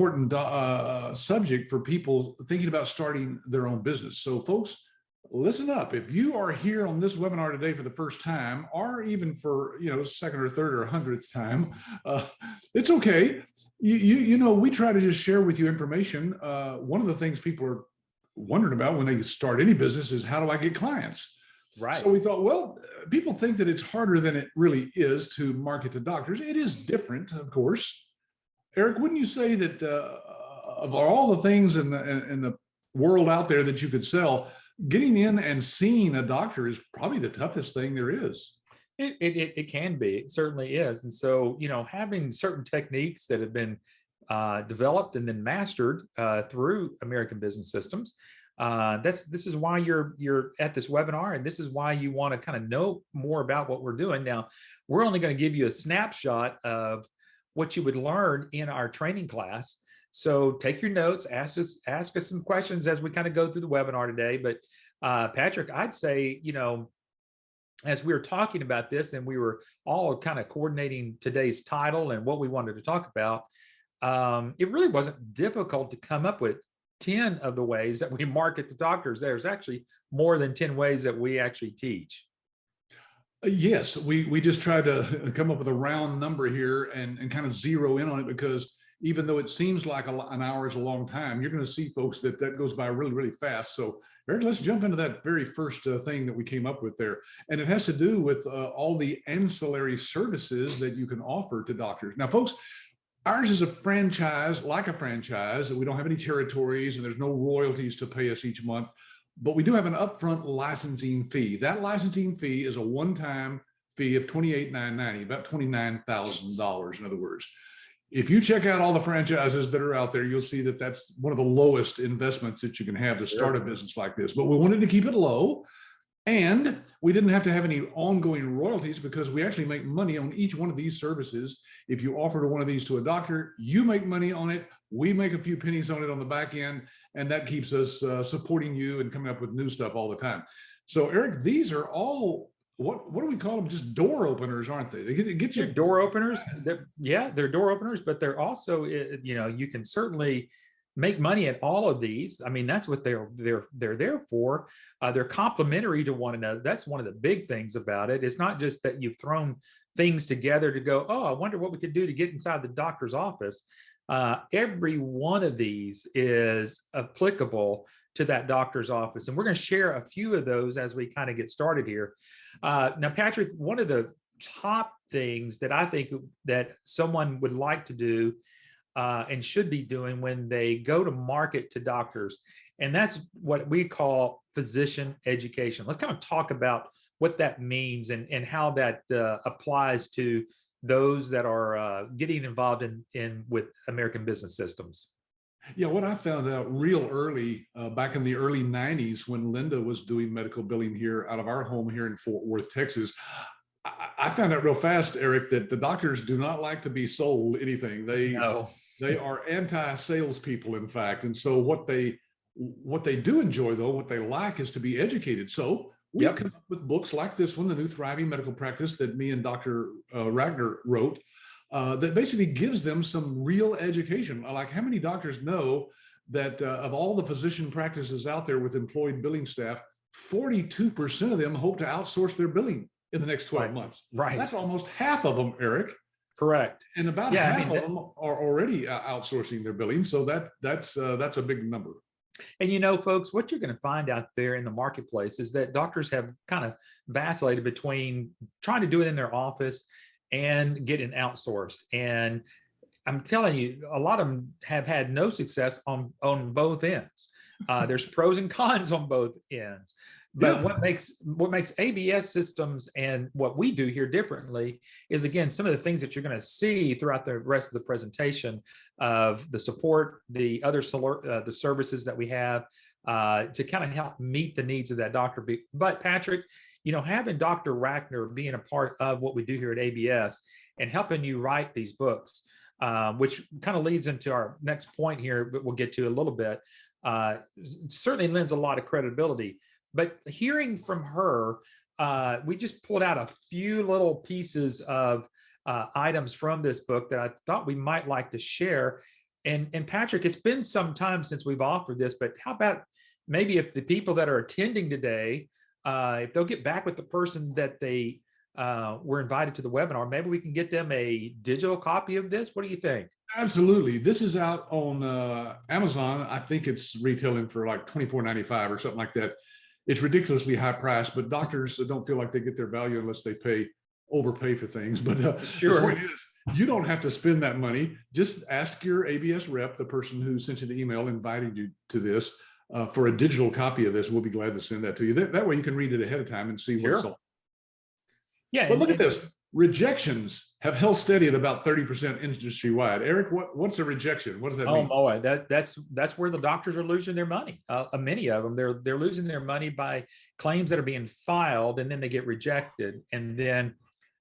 important subject for people thinking about starting their own business. So folks, listen up. If you are here on this webinar today for the first time, or even for, second or third or 100th time, it's okay. We try to just share with you information. One of the things people are wondering about when they start any business is, how do I get clients? Right. So we thought, well, people think that it's harder than it really is to market to doctors. It is different, of course. Eric, wouldn't you say that of all the things in the world out there that you could sell, getting in and seeing a doctor is probably the toughest thing there is? It can be. It certainly is. And so, having certain techniques that have been developed and then mastered through American Business Systems, this is why you're at this webinar, and this is why you want to kind of know more about what we're doing. Now, we're only going to give you a snapshot of what you would learn in our training class. So take your notes, ask us some questions as we kind of go through the webinar today. But Patrick, I'd say, as we were talking about this and we were all kind of coordinating today's title and what we wanted to talk about, it really wasn't difficult to come up with 10 of the ways that we market to doctors. There's actually more than 10 ways that we actually teach. Yes, we just tried to come up with a round number here and kind of zero in on it, because even though it seems like an hour is a long time, you're going to see, folks, that goes by really, really fast. So Eric, let's jump into that very first thing that we came up with there. And it has to do with all the ancillary services that you can offer to doctors. Now, folks, ours is a franchise, like a franchise. We don't have any territories and there's no royalties to pay us each month, but we do have an upfront licensing fee. That licensing fee is a one-time fee of $28,990, about $29,000, in other words. If you check out all the franchises that are out there, you'll see that that's one of the lowest investments that you can have to start a business like this. But we wanted to keep it low, and we didn't have to have any ongoing royalties, because we actually make money on each one of these services. If you offer one of these to a doctor, you make money on it. We make a few pennies on it on the back end, and that keeps us supporting you and coming up with new stuff all the time. So Eric, these are all, what do we call them? Just door openers, aren't they? They get you door openers. They're door openers, but they're also, you can certainly make money at all of these. I mean, that's what they're there for. They're complementary to one another. That's one of the big things about it. It's not just that you've thrown things together to go, oh, I wonder what we could do to get inside the doctor's office. Every one of these is applicable to that doctor's office. And we're going to share a few of those as we kind of get started here. Now, Patrick, one of the top things that I think that someone would like to do and should be doing when they go to market to doctors, and that's what we call physician education. Let's kind of talk about what that means and how that applies to those that are getting involved with American Business Systems. Yeah, what I found out real early, back in the early 90s, when Linda was doing medical billing here out of our home here in Fort Worth, Texas, I found out real fast, Eric, that the doctors do not like to be sold anything. They are anti-salespeople, in fact. And so what they do enjoy, though, what they like, is to be educated. So we've come up with books like this one, The New Thriving Medical Practice, that me and Dr. Ragnar wrote, that basically gives them some real education. Like, how many doctors know that of all the physician practices out there with employed billing staff, 42% of them hope to outsource their billing in the next 12 months. Right. That's almost half of them, Eric. Correct. And about half of them are already outsourcing their billing. So that's a big number. And folks, what you're going to find out there in the marketplace is that doctors have kind of vacillated between trying to do it in their office and getting outsourced. And I'm telling you, a lot of them have had no success on both ends. There's pros and cons on both ends. But what makes ABS Systems and what we do here differently is, again, some of the things that you're going to see throughout the rest of the presentation of the support, the other the services that we have to kind of help meet the needs of that doctor. But Patrick, having Dr. Ragnar being a part of what we do here at ABS and helping you write these books, which kind of leads into our next point here, but we'll get to a little bit, certainly lends a lot of credibility. But hearing from her, we just pulled out a few little pieces of items from this book that I thought we might like to share. And Patrick, it's been some time since we've offered this, but how about maybe if the people that are attending today, if they'll get back with the person that they were invited to the webinar, maybe we can get them a digital copy of this. What do you think? Absolutely. This is out on Amazon. I think it's retailing for like $24.95 or something like that. It's ridiculously high price, but doctors don't feel like they get their value unless they overpay for things. But Sure. the point is, you don't have to spend that money. Just ask your ABS rep, the person who sent you the email, invited you to this, for a digital copy of this. We'll be glad to send that to you. That way you can read it ahead of time and see what's Sure. on. Yeah. But look at this. Rejections have held steady at about 30% industry wide. Eric, what's a rejection? What does that mean? Oh, that's where the doctors are losing their money. Many of them, they're losing their money by claims that are being filed, and then they get rejected, and then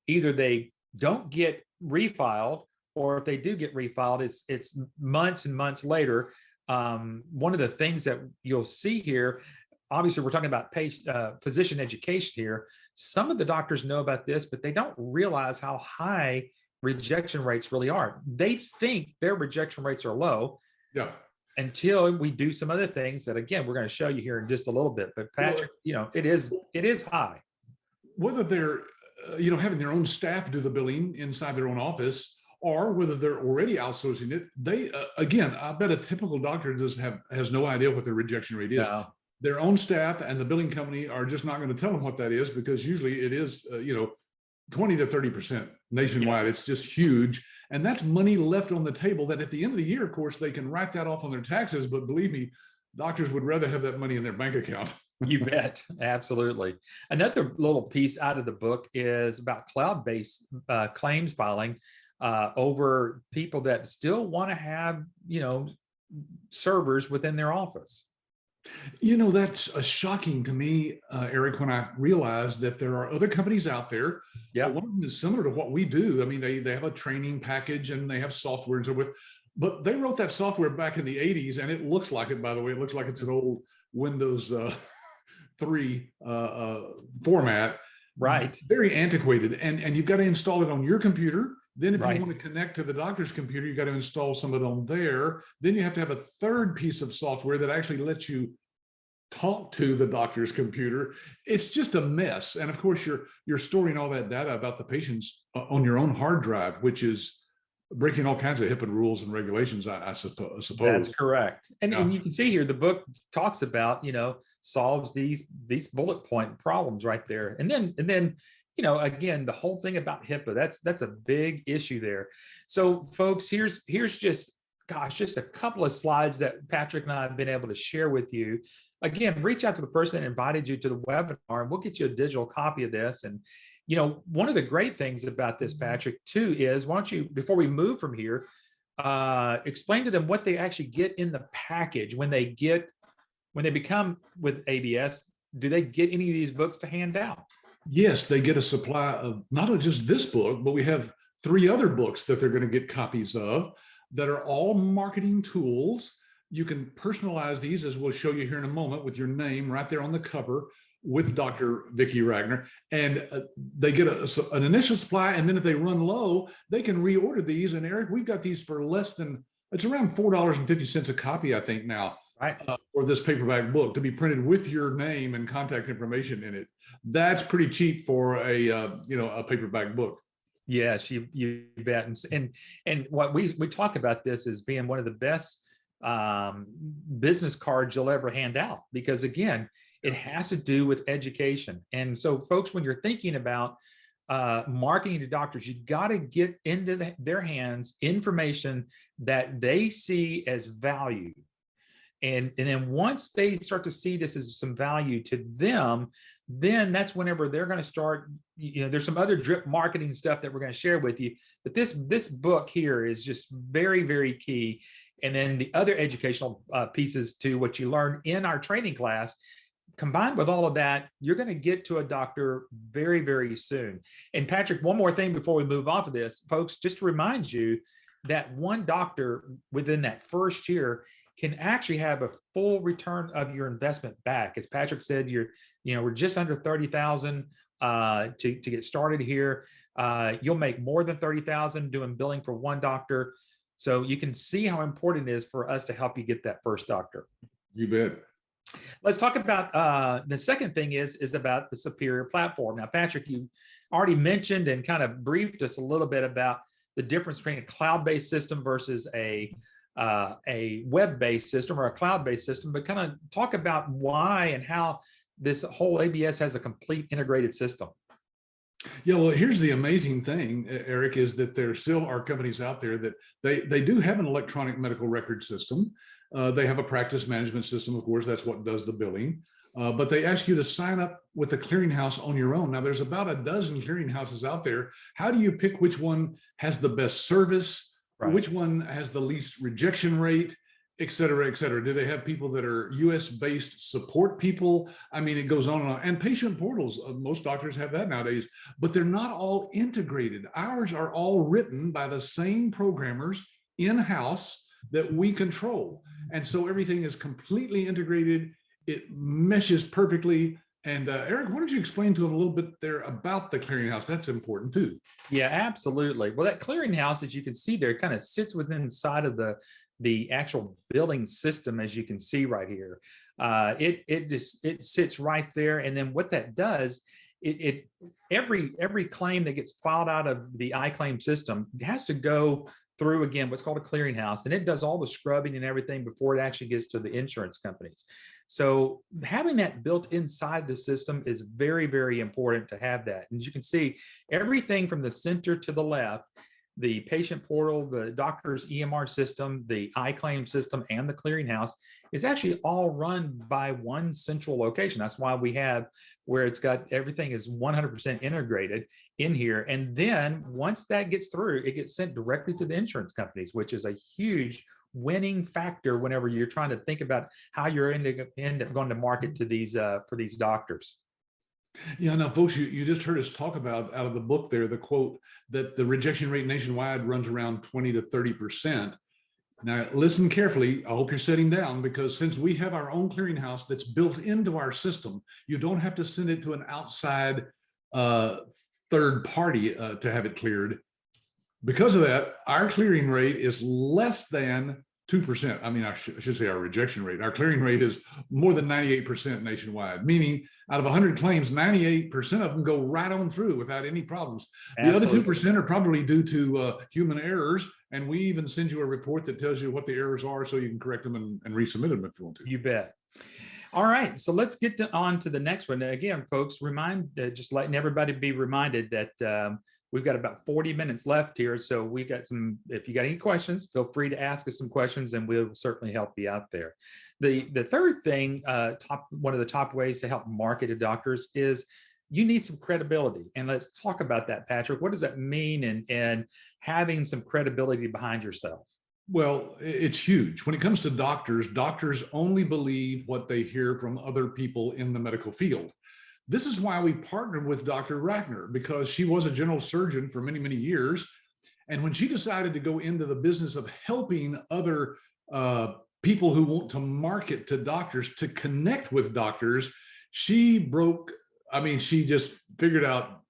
either they don't get refiled, or if they do get refiled, it's months and months later. One of the things that you'll see here, obviously, we're talking about physician education here. Some of the doctors know about this, but they don't realize how high rejection rates really are. They think their rejection rates are low. Yeah. Until we do some other things that, again, we're going to show you here in just a little bit. But Patrick, it is high. Whether they're having their own staff do the billing inside their own office, or whether they're already outsourcing it, they again, I bet a typical doctor has no idea what their rejection rate is. No. Their own staff and the billing company are just not going to tell them what that is, because usually it is 20 to 30% nationwide. Yeah. It's just huge. And that's money left on the table that at the end of the year, of course, they can write that off on their taxes. But believe me, doctors would rather have that money in their bank account. You bet. Absolutely. Another little piece out of the book is about cloud-based claims filing over people that still want to have, servers within their office. That's shocking to me, Eric, when I realized that there are other companies out there. Yeah. One of them is similar to what we do. I mean, they have a training package and they have software, but they wrote that software back in the 80s, and it looks like it, by the way. It looks like it's an old Windows 3 format. Right. Very antiquated. And you've got to install it on your computer. Then if you want to connect to the doctor's computer, you got to install some of it on there. Then you have to have a third piece of software that actually lets you talk to the doctor's computer. It's just a mess. And of course, you're storing all that data about the patients on your own hard drive, which is breaking all kinds of HIPAA rules and regulations, I suppose. That's correct. And you can see here, the book talks about, solves these bullet point problems right there. And then, again, the whole thing about HIPAA, that's a big issue there. So folks, here's just a couple of slides that Patrick and I have been able to share with you. Again, reach out to the person that invited you to the webinar, and we'll get you a digital copy of this. And, one of the great things about this, Patrick, too, is why don't you, before we move from here, explain to them what they actually get in the package when they become with ABS. Do they get any of these books to hand out? Yes, they get a supply of not just this book, but we have 3 other books that they're going to get copies of that are all marketing tools. You can personalize these, as we'll show you here in a moment, with your name right there on the cover with Dr. Vicki Ragnar. And they get an initial supply. And then if they run low, they can reorder these. And Eric, we've got these for it's around $4.50 a copy, I think now. Right. For this paperback book to be printed with your name and contact information in it. That's pretty cheap for a paperback book. Yes, you bet. And what we talk about this as being one of the best business cards you'll ever hand out, because again, it has to do with education. And so folks, when you're thinking about marketing to doctors, you got to get into their hands information that they see as value. And then once they start to see this as some value to them, then that's whenever they're going to start, there's some other drip marketing stuff that we're going to share with you. But this book here is just very, very key. And then the other educational pieces to what you learn in our training class, combined with all of that, you're going to get to a doctor very, very soon. And Patrick, one more thing before we move off of this, folks, just to remind you that one doctor within that first year can actually have a full return of your investment back. As Patrick said, we're just under 30,000 to get started here. You'll make more than 30,000 doing billing for one doctor. So you can see how important it is for us to help you get that first doctor. You bet. Let's talk about the second thing is about the superior platform. Now, Patrick, you already mentioned and kind of briefed us a little bit about the difference between a cloud-based system versus a web-based system or a cloud-based system, but kind of talk about why and how this whole ABS has a complete integrated system. Yeah, well, here's the amazing thing, Eric, is that there still are companies out there that they do have an electronic medical record system. They have a practice management system, of course, that's what does the billing. But they ask you to sign up with the clearinghouse on your own. Now, there's about a dozen clearinghouses out there. How do you pick which one has the best service, Right. which one has the least rejection rate, et cetera, et cetera? Do they have people that are US-based support people? I mean, it goes on and on. And patient portals, most doctors have that nowadays, but they're not all integrated. Ours are all written by the same programmers in-house that we control. And so everything is completely integrated. It meshes perfectly. And Eric, why don't you explain to them a little bit there about the clearinghouse? That's important too. Yeah, absolutely. Well, that clearinghouse, as you can see there, kind of sits within inside of the actual billing system, as you can see right here. It sits right there, and then what that does, every claim that gets filed out of the iClaim system has to go through, again, what's called a clearinghouse, and it does all the scrubbing and everything before it actually gets to the insurance companies. So having that built inside the system is very, very important to have that. And you can see everything from the center to the left, the patient portal, the doctor's EMR system, the iClaim system, and the clearinghouse is actually all run by one central location. That's why we have where it's got everything is 100% integrated in here. And then once that gets through, it gets sent directly to the insurance companies, which is a huge winning factor whenever you're trying to think about how you're end up going to market to these for these doctors. Yeah, now, folks, you just heard us talk about out of the book there, the quote that the rejection rate nationwide runs around 20 to 30%. Now, listen carefully. I hope you're sitting down, because since we have our own clearinghouse that's built into our system, you don't have to send it to an outside third party to have it cleared. Because of that, our clearing rate is less than 2%. I mean, I should say our rejection rate. Our clearing rate is more than 98% nationwide, meaning out of 100 claims, 98% of them go right on through without any problems. Absolutely. The other 2% are probably due to human errors. And we even send you a report that tells you what the errors are so you can correct them and resubmit them if you want to. You bet. All right, so let's get on to the next one. Again, folks, just letting everybody be reminded that we've got about 40 minutes left here. So we got if you got any questions, feel free to ask us some questions and we'll certainly help you out there. The third thing, one of the top ways to help market to doctors is you need some credibility. And let's talk about that, Patrick. What does that mean? And having some credibility behind yourself? Well, it's huge. When it comes to doctors, doctors only believe what they hear from other people in the medical field. This is why we partnered with Dr. Rackner, because she was a general surgeon for many, many years. And when she decided to go into the business of helping other people who want to market to doctors, to connect with doctors, she just figured out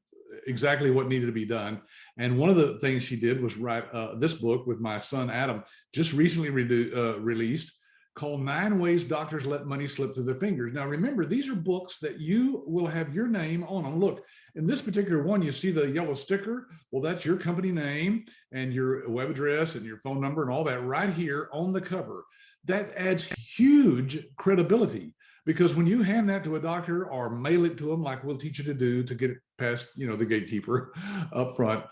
exactly what needed to be done. And one of the things she did was write this book with my son, Adam, just recently released, called 9 Ways Doctors Let Money Slip Through Their Fingers. Now, remember, these are books that you will have your name on them. Look, in this particular one, you see the yellow sticker. Well, that's your company name and your web address and your phone number and all that right here on the cover. That adds huge credibility, because when you hand that to a doctor or mail it to them, like we'll teach you to do to get it past, the gatekeeper up front,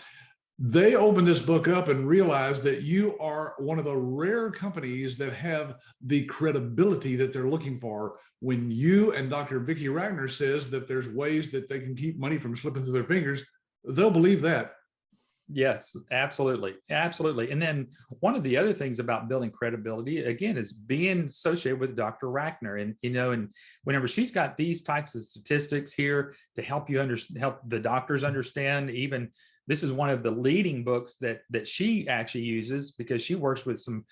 they open this book up and realize that you are one of the rare companies that have the credibility that they're looking for. When you and Dr. Vicki Rackner says that there's ways that they can keep money from slipping through their fingers, they'll believe that. Yes, absolutely. Absolutely. And then one of the other things about building credibility, again, is being associated with Dr. Rackner. And, and whenever she's got these types of statistics here to help you help the doctors understand, even this is one of the leading books that she actually uses, because she works with some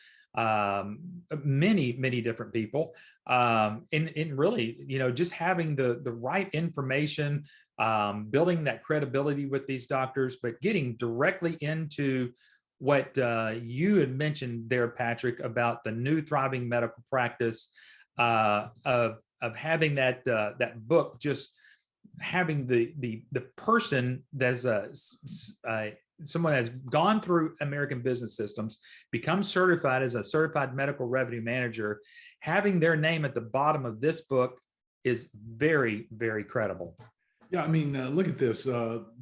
many different people. And really, just having the right information, building that credibility with these doctors, but getting directly into what you had mentioned there, Patrick, about the new thriving medical practice, of having that book, just having the person that's someone that's gone through American Business Systems, become certified as a certified medical revenue manager, having their name at the bottom of this book is very, very credible. Yeah, I mean, look at this.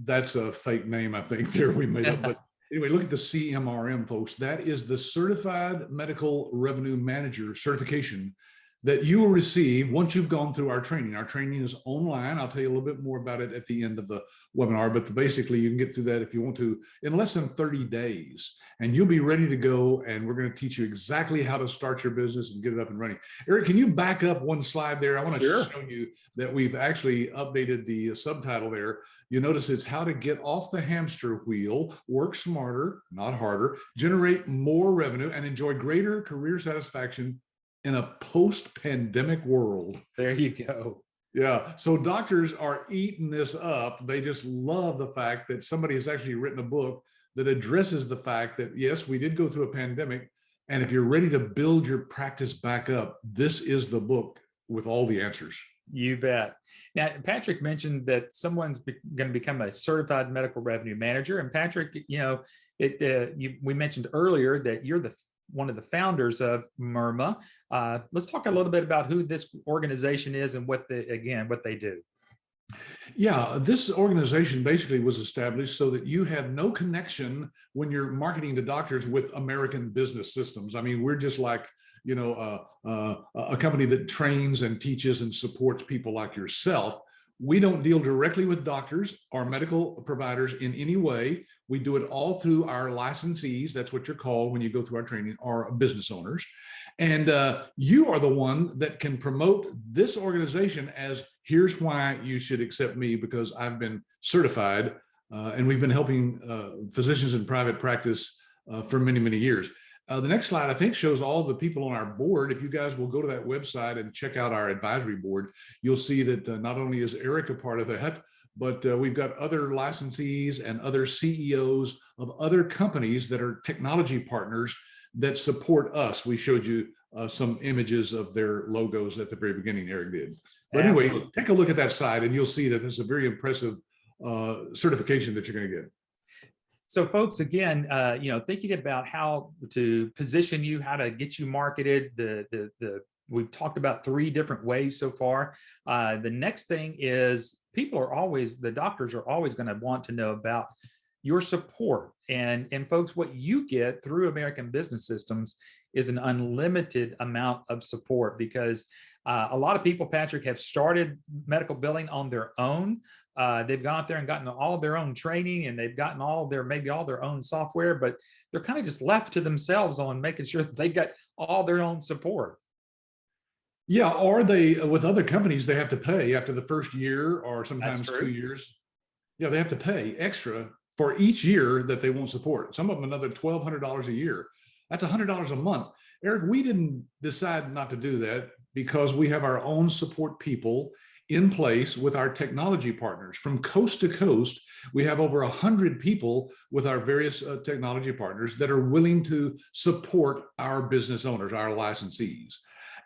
That's a fake name, I think, there we made up. But anyway, look at the CMRM, folks. That is the Certified Medical Revenue Manager certification that you will receive once you've gone through our training. Our training is online. I'll tell you a little bit more about it at the end of the webinar, but basically you can get through that if you want to in less than 30 days, and you'll be ready to go. And we're going to teach you exactly how to start your business and get it up and running. Eric, can you back up one slide there? I want to show you that we've actually updated the subtitle there. You notice it's how to get off the hamster wheel, work smarter, not harder, generate more revenue, and enjoy greater career satisfaction in a post-pandemic world. There you go. Yeah. So doctors are eating this up. They just love the fact that somebody has actually written a book that addresses the fact that, yes, we did go through a pandemic. And if you're ready to build your practice back up, this is the book with all the answers. You bet. Now, Patrick mentioned that someone's going to become a certified medical revenue manager. And Patrick, we mentioned earlier that you're one of the founders of MIRMA. Let's talk a little bit about who this organization is and what they do. Yeah, this organization basically was established so that you have no connection when you're marketing to doctors with American Business Systems. I mean, we're just like, a company that trains and teaches and supports people like yourself. We don't deal directly with doctors or medical providers in any way. We do it all through our licensees. That's what you're called when you go through our training, or business owners. And you are the one that can promote this organization as, here's why you should accept me, because I've been certified, and we've been helping physicians in private practice for many, many years. The next slide, I think, shows all the people on our board. If you guys will go to that website and check out our advisory board, you'll see that not only is Eric a part of that, but we've got other licensees and other CEOs of other companies that are technology partners that support us. We showed you some images of their logos at the very beginning, Eric did. But anyway, take a look at that site and you'll see that there's a very impressive certification that you're going to get. So folks, again, thinking about how to position you, how to get you marketed, we've talked about 3 different ways so far. The next thing is the doctors are always going to want to know about your support. And folks, what you get through American Business Systems is an unlimited amount of support, because a lot of people, Patrick, have started medical billing on their own. They've gone out there and gotten all their own training, and they've gotten maybe all their own software, but they're kind of just left to themselves on making sure that they got all their own support. Yeah, or they, with other companies, they have to pay after the first year, or sometimes 2 years. Yeah, they have to pay extra for each year that they won't support. Some of them another $1,200 a year. That's $100 a month. Eric, we didn't decide not to do that because we have our own support people in place with our technology partners from coast to coast. We have over 100 people with our various technology partners that are willing to support our business owners, our licensees.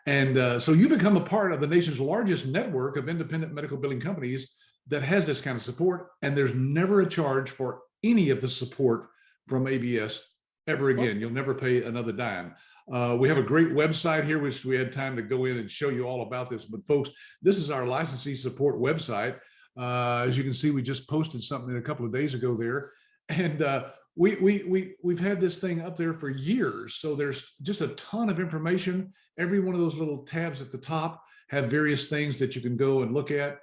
And so you become a part of the nation's largest network of independent medical billing companies that has this kind of support. And there's never a charge for any of the support from ABS ever again. You'll never pay another dime. We have a great website here, which we had time to go in and show you all about this. But folks, this is our licensee support website. As you can see, we just posted something a couple of days ago there. And we've had this thing up there for years. So there's just a ton of information. Every one of those little tabs at the top have various things that you can go and look at.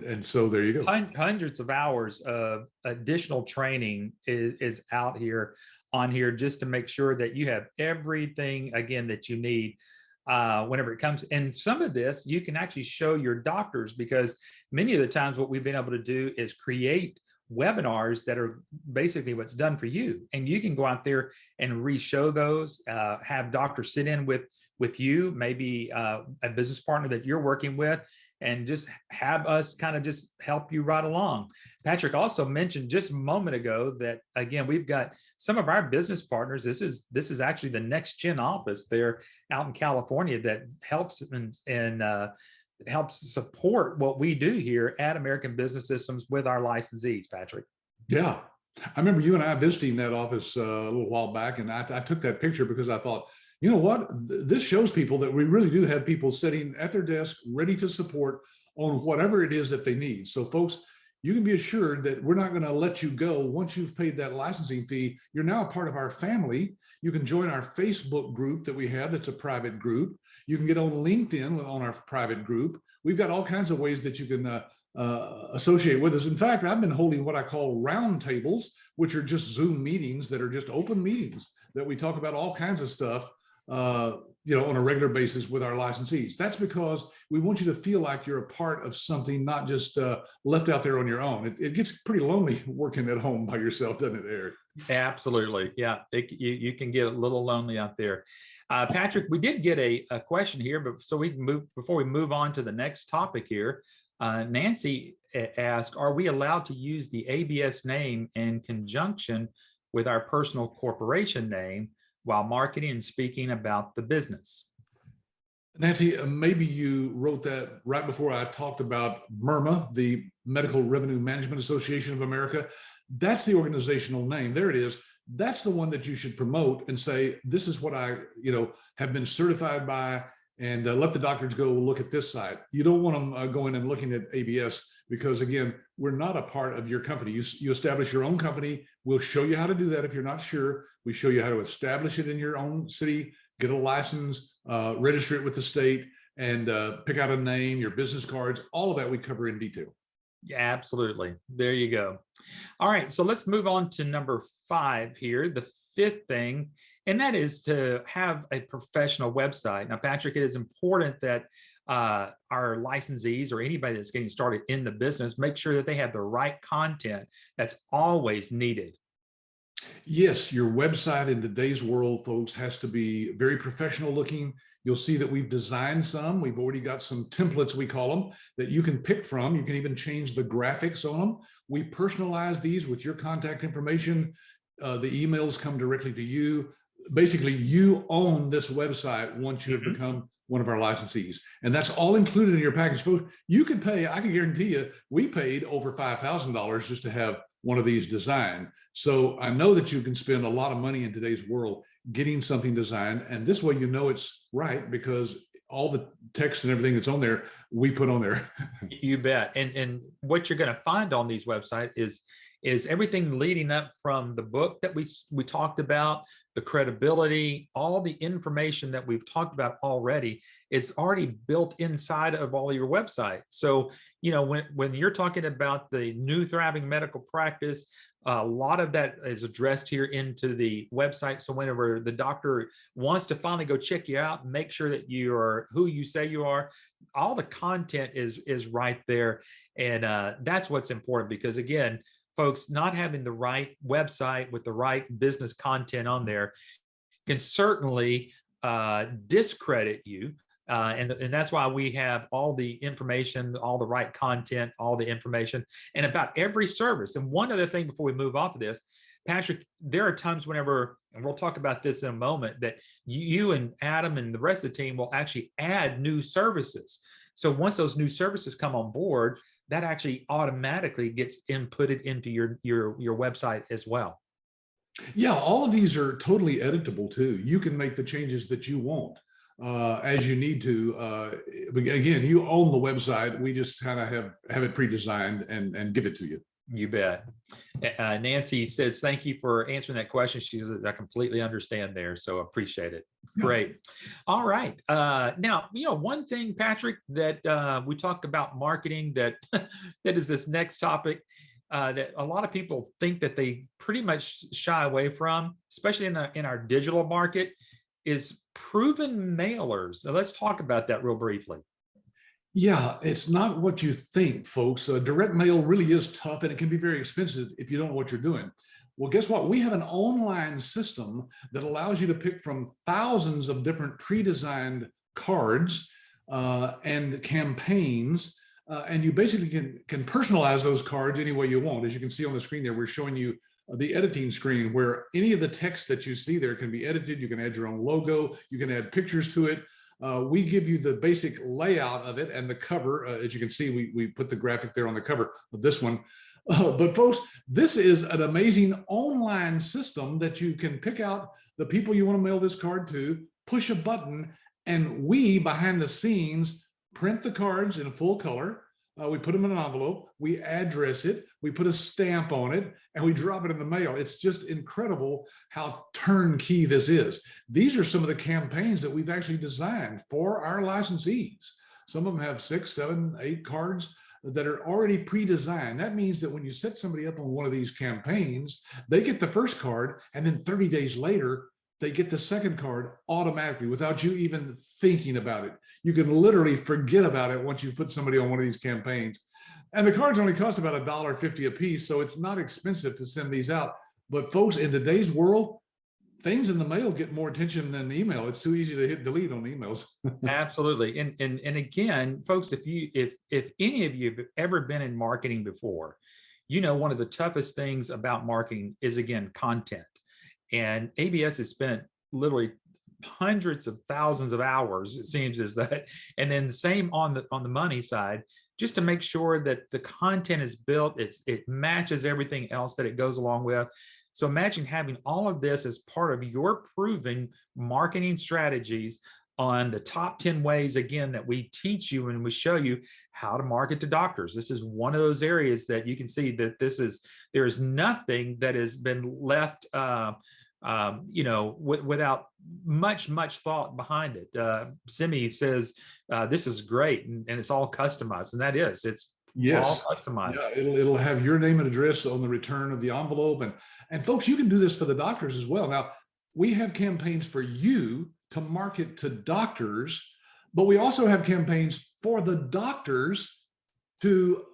And so there you go. Hundreds of hours of additional training is out here on here, just to make sure that you have everything, again, that you need whenever it comes. And some of this you can actually show your doctors, because many of the times what we've been able to do is create webinars that are basically what's done for you. And you can go out there and re-show those, have doctors sit in with with you, maybe a business partner that you're working with, and just have us kind of just help you right along. Patrick also mentioned just a moment ago that, again, we've got some of our business partners. This is actually the Next Gen office there out in California that helps and helps support what we do here at American Business Systems with our licensees, Patrick. Yeah. I remember you and I visiting that office a little while back, and I took that picture because I thought, you know what, this shows people that we really do have people sitting at their desk ready to support on whatever it is that they need. So folks, you can be assured that we're not going to let you go once you've paid that licensing fee. You're now a part of our family. You can join our Facebook group that we have. That's a private group. You can get on LinkedIn on our private group. We've got all kinds of ways that you can associate with us. In fact, I've been holding what I call round tables, which are just Zoom meetings that are just open meetings that we talk about all kinds of stuff, on a regular basis with our licensees. That's because we want you to feel like you're a part of something, not just left out there on your own. It gets pretty lonely working at home by yourself, doesn't it, Eric? Absolutely. Yeah, you can get a little lonely out there. Patrick, we did get a question here, but so we can move before we move on to the next topic here. Nancy asked, are we allowed to use the ABS name in conjunction with our personal corporation name while marketing and speaking about the business? Nancy, maybe you wrote that right before I talked about MIRMA, the Medical Revenue Management Association of America. That's the organizational name. There it is. That's the one that you should promote and say, this is what I, have been certified by, and let the doctors go look at this site. You don't want them going and looking at ABS because, again, we're not a part of your company. You establish your own company. We'll show you how to do that if you're not sure. We show you how to establish it in your own city, get a license, register it with the state, and pick out a name, your business cards, all of that we cover in detail. Yeah, absolutely. There you go. All right, so let's move on to number 5 here, the 5th thing, and that is to have a professional website. Now, Patrick, it is important that our licensees or anybody that's getting started in the business make sure that they have the right content that's always needed. Yes, your website in today's world, folks, has to be very professional looking. You'll see that we've designed some. We've already got some templates, we call them, that you can pick from. You can even change the graphics on them. We personalize these with your contact information. The emails come directly to you. Basically, you own this website once you have become one of our licensees. And that's all included in your package. Folks, you can pay, I can guarantee you, we paid over $5,000 just to have one of these designed. So I know that you can spend a lot of money in today's world getting something designed. And this way, it's right because all the text and everything that's on there, we put on there. You bet. And what you're going to find on these websites is everything leading up from the book that we talked about, the credibility, all the information that we've talked about already is already built inside of all your website. So, when you're talking about the new thriving medical practice, a lot of that is addressed here into the website. So whenever the doctor wants to finally go check you out, make sure that you are who you say you are, all the content is right there. And that's what's important because, again, folks, not having the right website with the right business content on there can certainly discredit you. And that's why we have all the information, all the right content, all the information, and about every service. And one other thing before we move off of this, Patrick, there are times whenever, and we'll talk about this in a moment, that you and Adam and the rest of the team will actually add new services. So once those new services come on board, that actually automatically gets inputted into your website as well. Yeah, all of these are totally editable too. You can make the changes that you want as you need to. Again, you own the website. We just kind of have it pre-designed and give it to you. You bet. Nancy says, thank you for answering that question. She says, I completely understand there. So appreciate it. Yeah. Great. All right. Now, one thing, Patrick, that we talked about marketing that is this next topic that a lot of people think that they pretty much shy away from, especially in our digital market, is proven mailers. Now, let's talk about that real briefly. Yeah, it's not what you think, folks. Direct mail really is tough and it can be very expensive if you don't know what you're doing. Well, guess what? We have an online system that allows you to pick from thousands of different pre-designed cards and campaigns. And you basically can personalize those cards any way you want. As you can see on the screen there, we're showing you the editing screen where any of the text that you see there can be edited. You can add your own logo. You can add pictures to it. We give you the basic layout of it and the cover. As you can see, we put the graphic there on the cover of this one. But folks, this is an amazing online system that you can pick out the people you want to mail this card to, push a button, and we, behind the scenes, print the cards in full color. We put them in an envelope, we address it, we put a stamp on it, and we drop it in the mail. It's just incredible how turnkey this is. These are some of the campaigns that we've actually designed for our licensees. Some of them have 6, 7, 8 cards that are already pre-designed. That means that when you set somebody up on one of these campaigns, they get the first card, and then 30 days later, they get the second card automatically without you even thinking about it. You can literally forget about it once you've put somebody on one of these campaigns. And the cards only cost about $1.50 a piece, so it's not expensive to send these out. But folks, in today's world, things in the mail get more attention than email. It's too easy to hit delete on emails. Absolutely. And again, folks, if any of you have ever been in marketing before, you know, one of the toughest things about marketing is, again, content. And ABS has spent literally hundreds of thousands of hours, it seems, as that, and then the same on the money side, just to make sure that the content is built, it matches everything else that it goes along with. So imagine having all of this as part of your proven marketing strategies on the top 10 ways, again, that we teach you and we show you how to market to doctors. This is one of those areas that you can see that there is nothing that has been left without much thought behind it. Simi says, this is great, and it's all customized, and that is, it's all customized. Yeah, it'll have your name and address on the return of the envelope. And folks, you can do this for the doctors as well. Now, we have campaigns for you to market to doctors, but we also have campaigns for the doctors to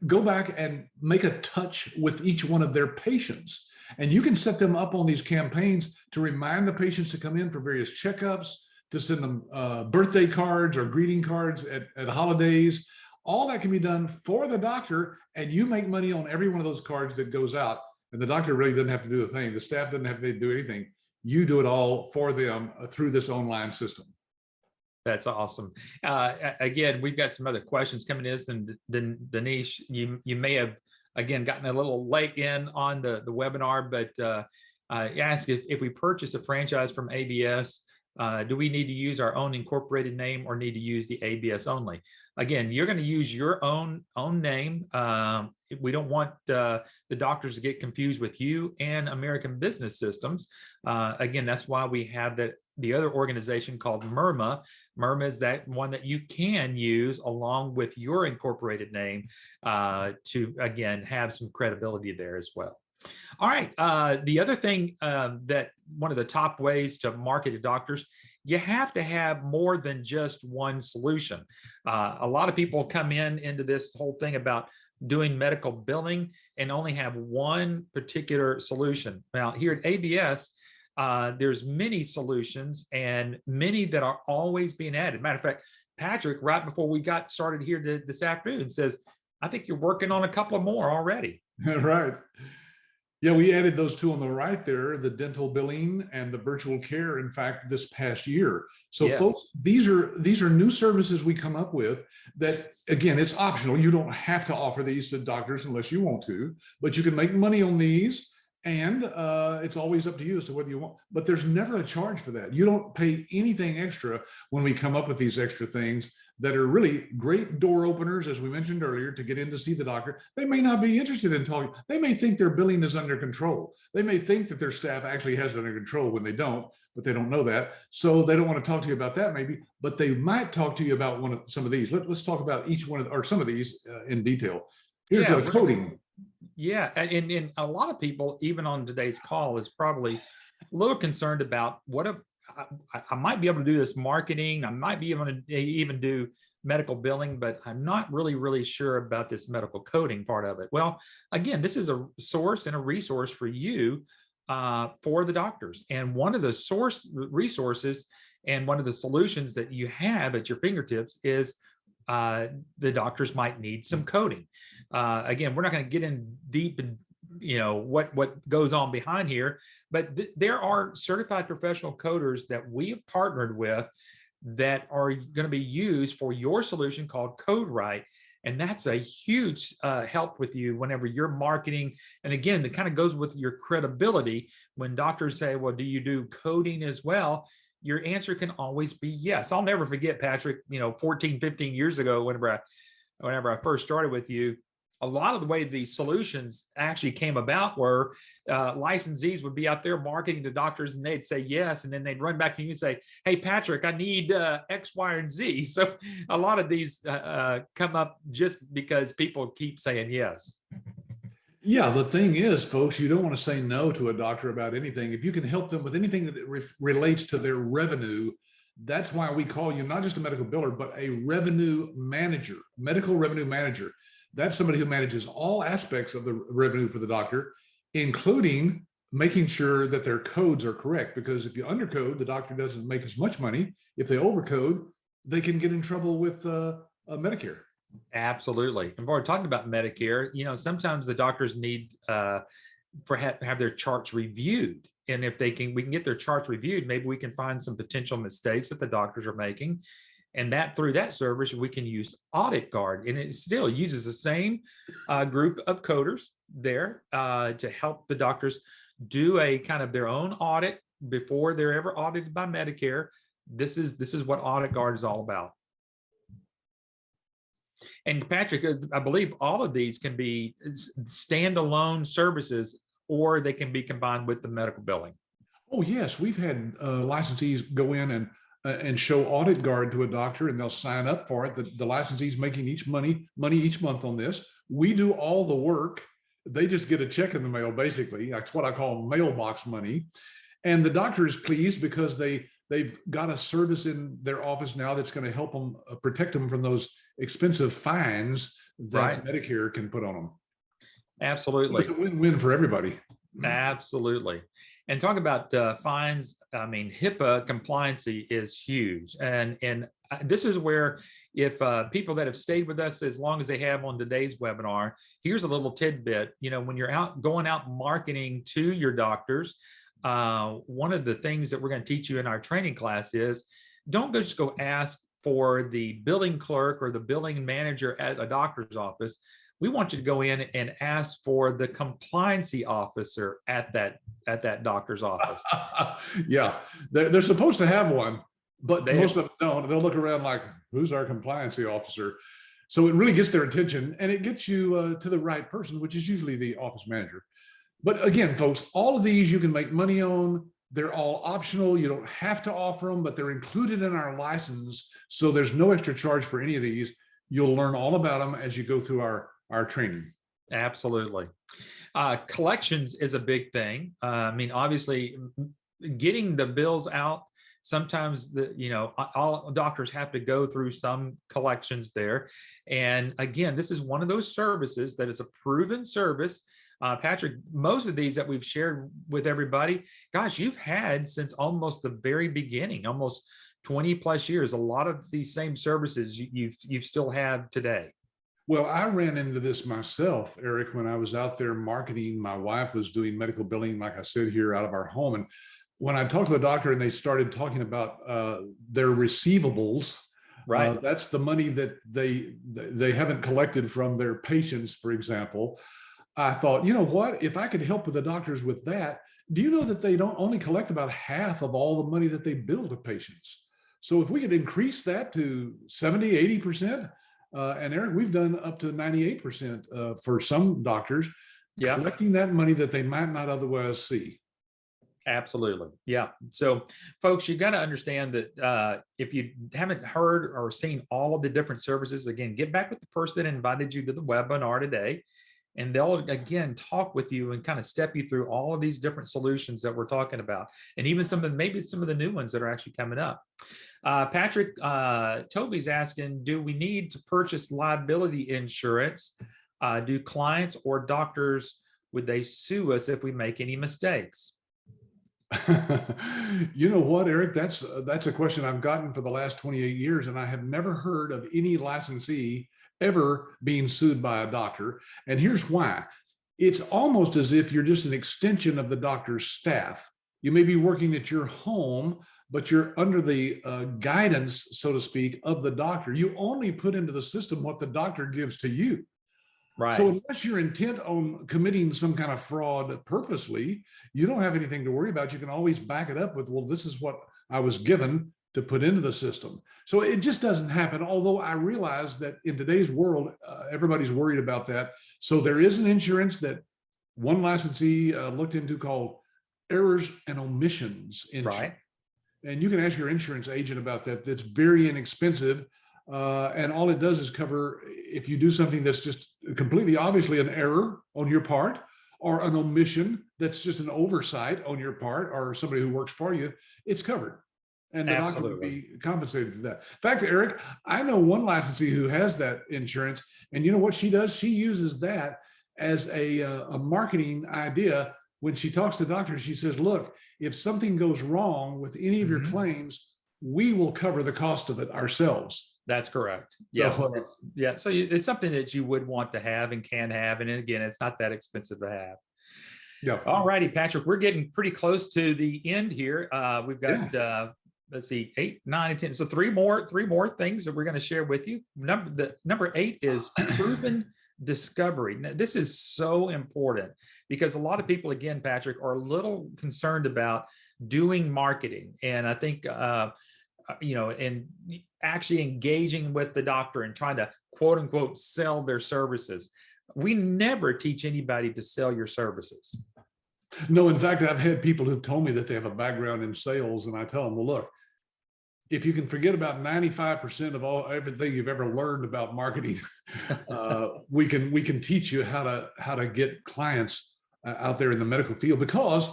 go back and make a touch with each one of their patients. And you can set them up on these campaigns to remind the patients to come in for various checkups, to send them birthday cards or greeting cards at holidays. All that can be done for the doctor, and you make money on every one of those cards that goes out. And the doctor really doesn't have to do a thing. The staff doesn't have to do anything. You do it all for them through this online system. That's awesome. Again, we've got some other questions coming in. And Denise, you may have, again, gotten a little late in on the webinar, but ask if we purchase a franchise from ABS, do we need to use our own incorporated name or need to use the ABS only? Again, you're going to use your own name. We don't want the doctors to get confused with you and American Business Systems. Again, that's why we have the other organization called MIRMA. MIRMA is that one that you can use along with your incorporated name to, again, have some credibility there as well. All right. The other thing that one of the top ways to market to doctors, you have to have more than just one solution. A lot of people come into this whole thing about doing medical billing and only have one particular solution. Now, here at ABS, there's many solutions and many that are always being added. Matter of fact, Patrick, right before we got started here this afternoon, says, I think you're working on a couple of more already. Right. Yeah, we added those two on the right there, the dental billing and the virtual care, in fact, this past year. So yes, folks, these are new services we come up with that, again, it's optional. You don't have to offer these to doctors unless you want to, but you can make money on these. And it's always up to you as to whether you want, but there's never a charge for that. You don't pay anything extra when we come up with these extra things that are really great door openers, as we mentioned earlier, to get in to see the doctor. They may not be interested in talking. They may think their billing is under control. They may think that their staff actually has it under control when they don't, but they don't know that. So they don't want to talk to you about that maybe, but they might talk to you about some of these. Let's talk about each one or some of these in detail. Here's the coding. Yeah, and a lot of people, even on today's call, is probably a little concerned about I might be able to do this marketing. I might be able to even do medical billing, but I'm not really sure about this medical coding part of it. Well, again, this is a source and a resource for you for the doctors. And one of the source resources and one of the solutions that you have at your fingertips is the doctors might need some coding. Again, we're not going to get in deep and what goes on behind here, but there are certified professional coders that we have partnered with that are going to be used for your solution called CodeWrite. And that's a huge help with you whenever you're marketing. And again, it kind of goes with your credibility. When doctors say, well, do you do coding as well? Your answer can always be yes. I'll never forget, Patrick, 14, 15 years ago, whenever I first started with you, a lot of the way these solutions actually came about were licensees would be out there marketing to doctors and they'd say yes. And then they'd run back to you and say, hey, Patrick, I need X, Y, and Z. So a lot of these come up just because people keep saying yes. Yeah, the thing is, folks, you don't want to say no to a doctor about anything. If you can help them with anything that relates to their revenue, that's why we call you not just a medical biller, but a revenue manager, medical revenue manager. That's somebody who manages all aspects of the revenue for the doctor, including making sure that their codes are correct. Because if you undercode, the doctor doesn't make as much money. If they overcode, they can get in trouble with Medicare. Absolutely. And we're talking about Medicare. Sometimes the doctors need have their charts reviewed. And if we can get their charts reviewed, maybe we can find some potential mistakes that the doctors are making. And that through that service, we can use Audit Guard. And it still uses the same group of coders there to help the doctors do a kind of their own audit before they're ever audited by Medicare. This is what Audit Guard is all about. And Patrick, I believe all of these can be standalone services, or they can be combined with the medical billing. Oh, yes. We've had licensees go in and show Audit Guard to a doctor, and they'll sign up for it. The licensee's making money each month on this. We do all the work. They just get a check in the mail, basically. That's what I call mailbox money. And the doctor is pleased because they've got a service in their office now that's going to help them protect them from those expensive fines that Medicare can put on them. Absolutely. It's a win-win for everybody. Absolutely. And talk about fines. I mean, HIPAA compliancy is huge. And this is where, if people that have stayed with us as long as they have on today's webinar, here's a little tidbit. When you're going out marketing to your doctors, one of the things that we're going to teach you in our training class is don't just go ask for the billing clerk or the billing manager at a doctor's office. We want you to go in and ask for the compliancy officer at that doctor's office. Yeah, they're supposed to have one, but most of them don't. They'll look around like, who's our compliancy officer? So it really gets their attention, and it gets you to the right person, which is usually the office manager. But again, folks, all of these you can make money on. They're all optional. You don't have to offer them, but they're included in our license. So there's no extra charge for any of these. You'll learn all about them as you go through our training. Absolutely. Collections is a big thing. I mean, obviously, getting the bills out, sometimes all doctors have to go through some collections there. And again, this is one of those services that is a proven service. Patrick, most of these that we've shared with everybody, gosh, you've had since almost the very beginning, almost 20 plus years. A lot of these same services you still have today. Well, I ran into this myself, Eric, when I was out there marketing. My wife was doing medical billing, like I said, here out of our home. And when I talked to a doctor and they started talking about their receivables, right? That's the money that they haven't collected from their patients, for example. I thought, you know what, if I could help with the doctors with that, do you know that they don't only collect about half of all the money that they bill to patients? So if we could increase that to 70, 80%, and Eric, we've done up to 98% for some doctors, collecting that money that they might not otherwise see. Absolutely. Yeah. So folks, you got to understand that if you haven't heard or seen all of the different services, again, get back with the person that invited you to the webinar today, and they'll again talk with you and kind of step you through all of these different solutions that we're talking about, and even maybe some of the new ones that are actually coming up. Patrick, Toby's asking, do we need to purchase liability insurance? Do clients or doctors, would they sue us if we make any mistakes? You know what, Eric? That's a question I've gotten for the last 28 years, and I have never heard of any licensee ever being sued by a doctor. And here's why. It's almost as if you're just an extension of the doctor's staff. You may be working at your home, but you're under the guidance, so to speak, of the doctor. You only put into the system what the doctor gives to you. Right. So unless you're intent on committing some kind of fraud purposely, you don't have anything to worry about. You can always back it up with, well, this is what I was given to put into the system. So it just doesn't happen. Although I realize that in today's world, everybody's worried about that. So there is an insurance that one licensee looked into called errors and omissions insurance. Right. And you can ask your insurance agent about that. That's very inexpensive. And all it does is cover if you do something that's just completely obviously an error on your part, or an omission that's just an oversight on your part, or somebody who works for you, it's covered. And the doctor would be compensated for that. In fact, Eric, I know one licensee who has that insurance, and you know what she does? She uses that as a marketing idea. When she talks to doctors, she says, look, if something goes wrong with any of your claims, we will cover the cost of it ourselves. That's correct. Yeah. So, yeah. So it's something that you would want to have and can have. And again, it's not that expensive to have. yeah. All righty, Patrick, we're getting pretty close to the end here. We've got, let's see, 8, 9, and 10. So three more things that we're going to share with you. Number 8 is proven discovery. Now, this is so important because a lot of people, again, Patrick, are a little concerned about doing marketing. And I think, and actually engaging with the doctor and trying to quote unquote sell their services. We never teach anybody to sell your services. No, in fact, I've had people who've told me that they have a background in sales, and I tell them, well, look, if you can forget about 95% of everything you've ever learned about marketing, we can teach you how to get clients out there in the medical field, because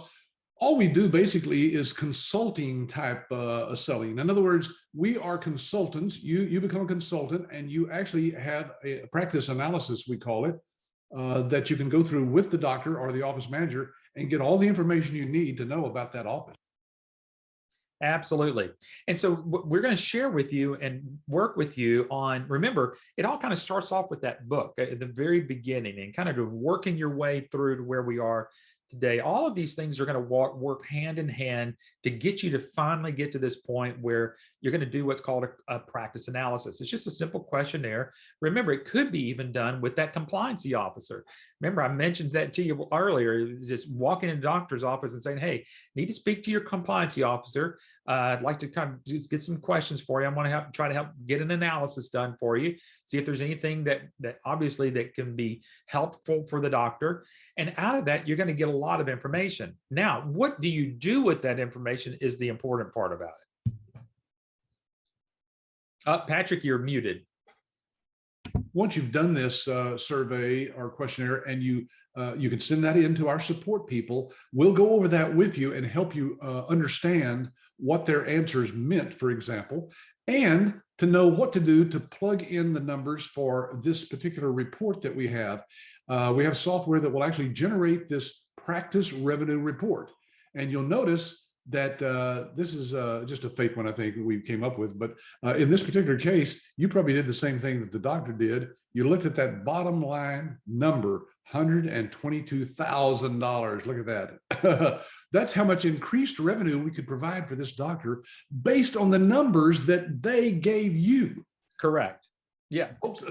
all we do basically is consulting type selling. In other words, we are consultants. You become a consultant, and you actually have a practice analysis, we call it, that you can go through with the doctor or the office manager and get all the information you need to know about that office. Absolutely. And so we're going to share with you and work with you on, remember, it all kind of starts off with that book at the very beginning and kind of working your way through to where we are today. All of these things are going to work hand in hand to get you to finally get to this point where you're going to do what's called a practice analysis. It's just a simple questionnaire. Remember, it could be even done with that compliancy officer. Remember, I mentioned that to you earlier, just walking in the doctor's office and saying, hey, need to speak to your compliancy officer. I'd like to kind of just get some questions for you. I want to try to help get an analysis done for you. See if there's anything that obviously that can be helpful for the doctor. And out of that, you're going to get a lot of information. Now, what do you do with that information is the important part about it. Patrick, you're muted. Once you've done this survey or questionnaire, and you can send that in to our support people, we'll go over that with you and help you understand what their answers meant, for example, and to know what to do to plug in the numbers for this particular report that we have. We have software that will actually generate this practice revenue report. And you'll notice that this is just a fake one, I think, we came up with. But in this particular case, you probably did the same thing that the doctor did. You looked at that bottom line number, $122,000. Look at that. That's how much increased revenue we could provide for this doctor based on the numbers that they gave you. Correct. Yeah. Folks,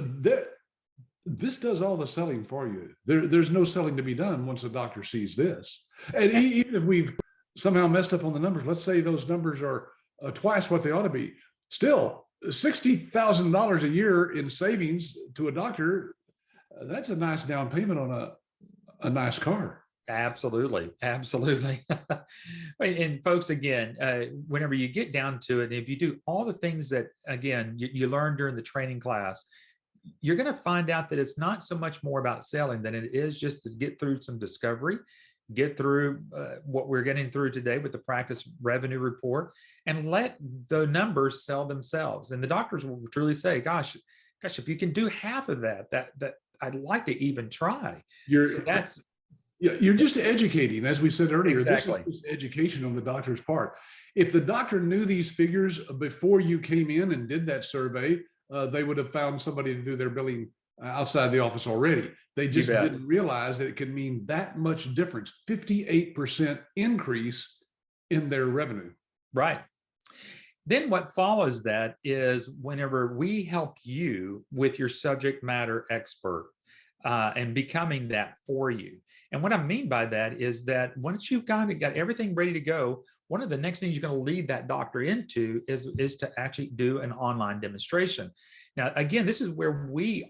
this does all the selling for you. There's no selling to be done once a doctor sees this. And even if we've somehow messed up on the numbers, let's say those numbers are twice what they ought to be, still $60,000 a year in savings to a doctor, that's a nice down payment on a nice car. Absolutely. Absolutely. And folks, again, whenever you get down to it, if you do all the things that, again, you learned during the training class, you're going to find out that it's not so much more about selling than it is just to get through some discovery. get through what we're getting through today with the practice revenue report, and let the numbers sell themselves. And the doctors will truly say, gosh, if you can do half of that I'd like to even try. You're So that's Yeah, you're just educating, as we said earlier. exactly. This is just education on the doctor's part. If the doctor knew these figures before you came in and did that survey, they would have found somebody to do their billing outside the office already. They You just bet. didn't realize that it could mean that much difference, 58% increase in their revenue. Right. Then what follows that is whenever we help you with your subject matter expert and becoming that for you. And what I mean by that is that once you've kind of got everything ready to go, one of the next things you're going to lead that doctor into is to actually do an online demonstration. Now, again, this is where we're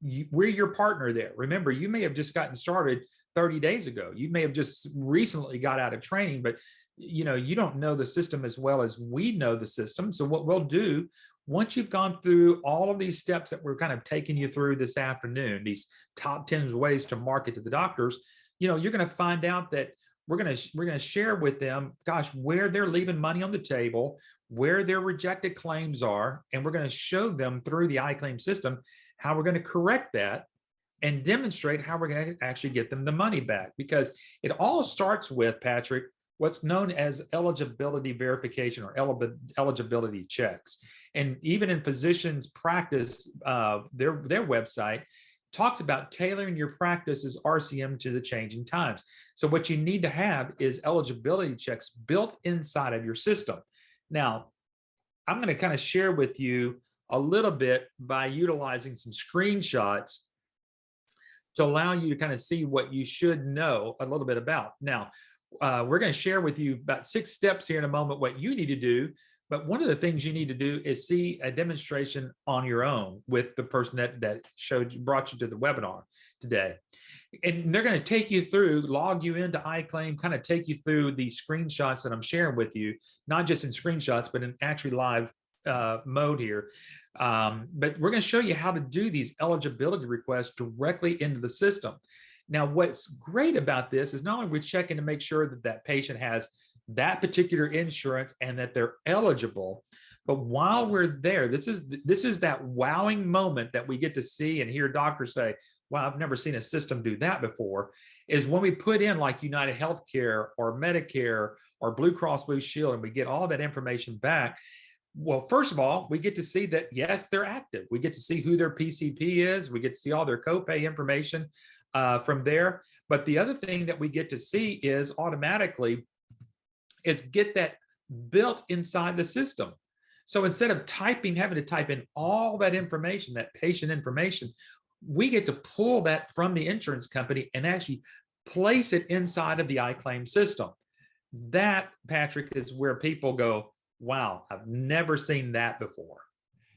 your partner there. Remember, you may have just gotten started 30 days ago. You may have just recently got out of training, but you don't know the system as well as we know the system. So what we'll do, once you've gone through all of these steps that we're kind of taking you through this afternoon, these top 10 ways to market to the doctors, you're going to find out that we're going to share with them, gosh, where they're leaving money on the table, where their rejected claims are, and we're going to show them through the iClaim system how we're going to correct that and demonstrate how we're going to actually get them the money back. Because it all starts with, Patrick, what's known as eligibility verification or eligibility checks. And even in physicians' practice, their website talks about tailoring your practice's RCM to the changing times. So what you need to have is eligibility checks built inside of your system. Now, I'm going to kind of share with you a little bit by utilizing some screenshots to allow you to kind of see what you should know a little bit about. Now, we're going to share with you about 6 steps here in a moment, what you need to do. But one of the things you need to do is see a demonstration on your own with the person that brought you to the webinar today. And they're going to take you through, log you into iClaim, kind of take you through the screenshots that I'm sharing with you, not just in screenshots, but in actually live mode here. But we're going to show you how to do these eligibility requests directly into the system. Now, what's great about this is not only we're checking to make sure that that patient has that particular insurance and that they're eligible, but while we're there, this is that wowing moment that we get to see and hear doctors say, wow, I've never seen a system do that before, is when we put in like United Healthcare or Medicare or Blue Cross Blue Shield and we get all that information back. Well, first of all, we get to see that, yes, they're active. We get to see who their PCP is. We get to see all their copay information from there. But the other thing that we get to see is automatically is get that built inside the system. So instead of having to type in all that information, that patient information, we get to pull that from the insurance company and actually place it inside of the iClaim system. That, Patrick, is where people go, wow, I've never seen that before.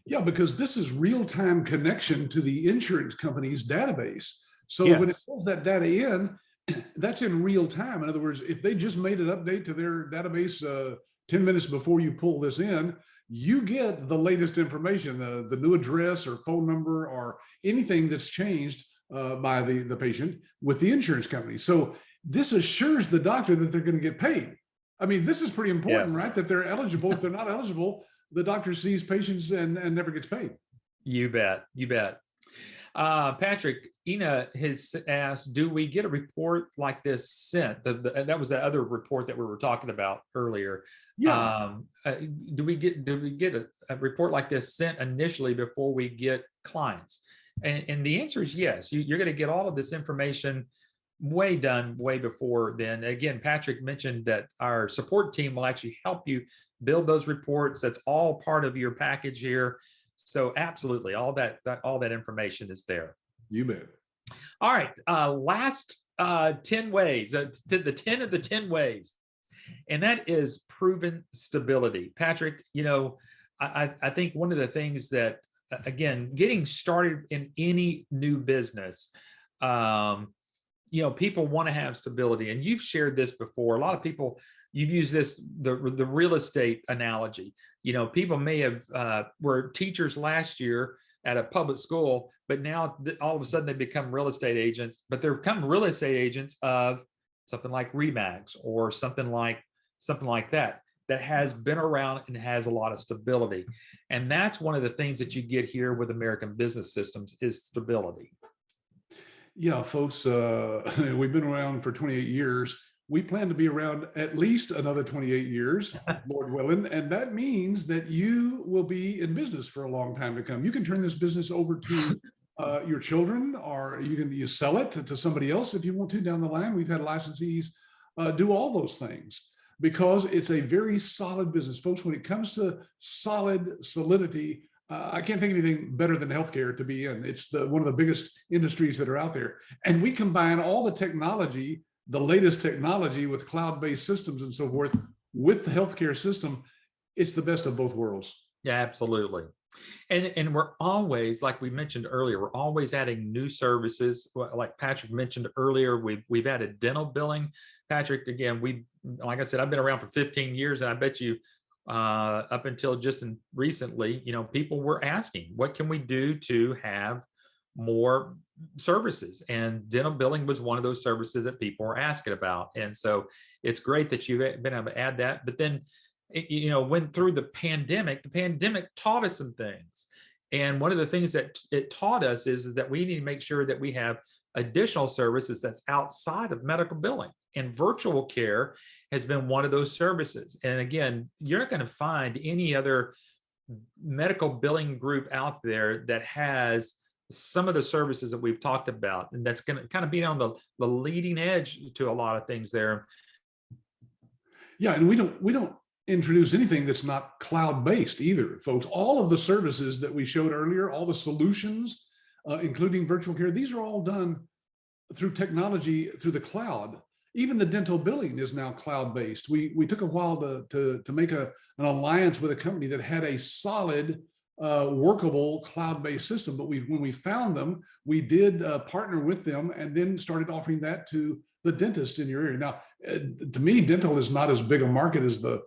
Yeah, because this is real-time connection to the insurance company's database. So Yes. when it pulls that data in, that's in real time. In other words, if they just made an update to their database 10 minutes before you pull this in, you get the latest information, the new address or phone number or anything that's changed by the patient with the insurance company. So this assures the doctor that they're going to get paid. I mean, this is pretty important, Yes. right? That they're eligible. If they're not eligible, the doctor sees patients and never gets paid. You bet. You bet. Patrick, Ina has asked, do we get a report like this sent? That was the other report that we were talking about earlier. Yeah. Do we get a report like this sent initially before we get clients? And the answer is yes. You're going to get all of this information way before then. Again, Patrick mentioned that our support team will actually help you build those reports. That's all part of your package here. So absolutely, all that information is there. You bet. All right, last 10 ways, the 10 of the 10 ways, and that is proven stability. Patrick, I think one of the things that, again, getting started in any new business, people want to have stability, and you've shared this before. A lot of people, you've used the real estate analogy. People may have were teachers last year at a public school, but now all of a sudden they become real estate agents, but they're become real estate agents of something like Remax or something like that, that has been around and has a lot of stability. And that's one of the things that you get here with American Business Systems is stability. Yeah, folks, we've been around for 28 years. We plan to be around at least another 28 years, Lord willing. And that means that you will be in business for a long time to come. You can turn this business over to your children, or you sell it to somebody else if you want to down the line. We've had licensees do all those things because it's a very solid business. Folks, when it comes to solidity, I can't think of anything better than healthcare to be in. It's one of the biggest industries that are out there. And we combine all the technology, the latest technology with cloud-based systems and so forth with the healthcare system. It's the best of both worlds. Yeah, absolutely. And we're always, like we mentioned earlier, we're always adding new services. Like Patrick mentioned earlier, we've added dental billing. Patrick, again, like I said, I've been around for 15 years, and I bet you up until just recently, people were asking, what can we do to have more services? And dental billing was one of those services that people were asking about. And so it's great that you've been able to add that. But then, went through the pandemic taught us some things. And one of the things that it taught us is that we need to make sure that we have additional services that's outside of medical billing. And virtual care has been one of those services. And again, you're not going to find any other medical billing group out there that has some of the services that we've talked about. And that's going to kind of be on the leading edge to a lot of things there. Yeah, and we don't introduce anything that's not cloud-based either, folks. All of the services that we showed earlier, all the solutions, including virtual care, these are all done through technology, through the cloud. Even the dental billing is now cloud-based. We took a while to make an alliance with a company that had a solid, workable cloud-based system. But when we found them, we did partner with them and then started offering that to the dentists in your area. Now, to me, dental is not as big a market as the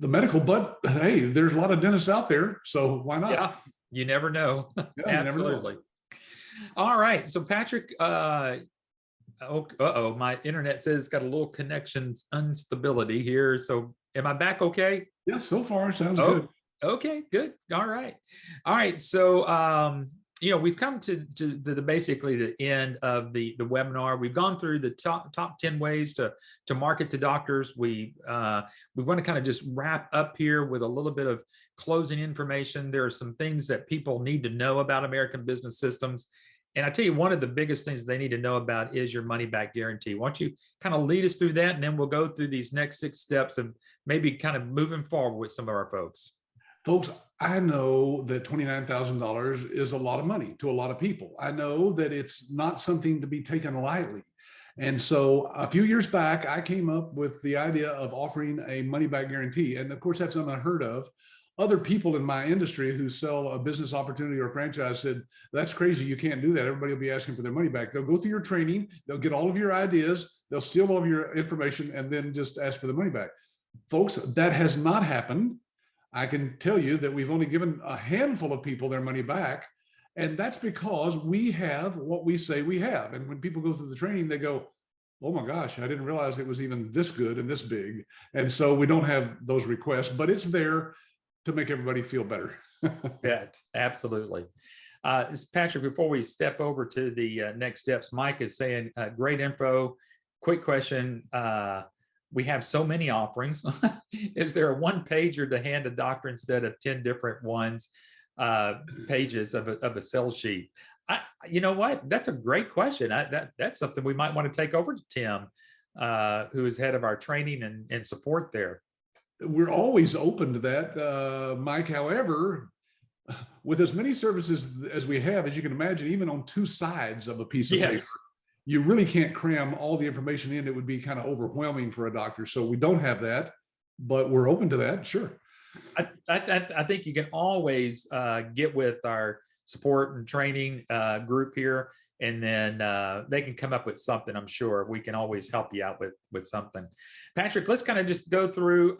medical, but hey, there's a lot of dentists out there, so why not? Yeah, you never know. Yeah, Absolutely. you never know. All right, so Patrick, my internet says it's got a little connection instability here. So am I back okay? Yeah, so far sounds good. Okay, good. All right. So we've come to the basically the end of the webinar. We've gone through the top 10 ways to market to doctors. We want to kind of just wrap up here with a little bit of closing information. There are some things that people need to know about American Business Systems. And I tell you, one of the biggest things they need to know about is your money back guarantee. Why don't you kind of lead us through that, and then we'll go through these next 6 steps and maybe kind of moving forward with some of our folks. Folks, I know that $29,000 is a lot of money to a lot of people. I know that it's not something to be taken lightly. And so a few years back, I came up with the idea of offering a money back guarantee. And of course, that's unheard of. Other people in my industry who sell a business opportunity or a franchise said, that's crazy, you can't do that. Everybody will be asking for their money back. They'll go through your training, they'll get all of your ideas, they'll steal all of your information, and then just ask for the money back. Folks, that has not happened. I can tell you that we've only given a handful of people their money back. And that's because we have what we say we have. And when people go through the training, they go, oh my gosh, I didn't realize it was even this good and this big. And so we don't have those requests, but it's there to make everybody feel better. Yeah, absolutely. Patrick, before we step over to the next steps, Mike is saying, great info. Quick question. We have so many offerings. Is there a one pager to hand a doctor instead of 10 different pages of a sell sheet? You know what? That's a great question. That's something we might want to take over to Tim, who is head of our training and support there. We're always open to that, Mike. However, with as many services as we have, as you can imagine, even on 2 sides of a piece of paper, you really can't cram all the information in. It would be kind of overwhelming for a doctor. So we don't have that, but we're open to that. Sure. I think you can always get with our support and training group here, and then they can come up with something. I'm sure we can always help you out with something. Patrick, let's kind of just go through.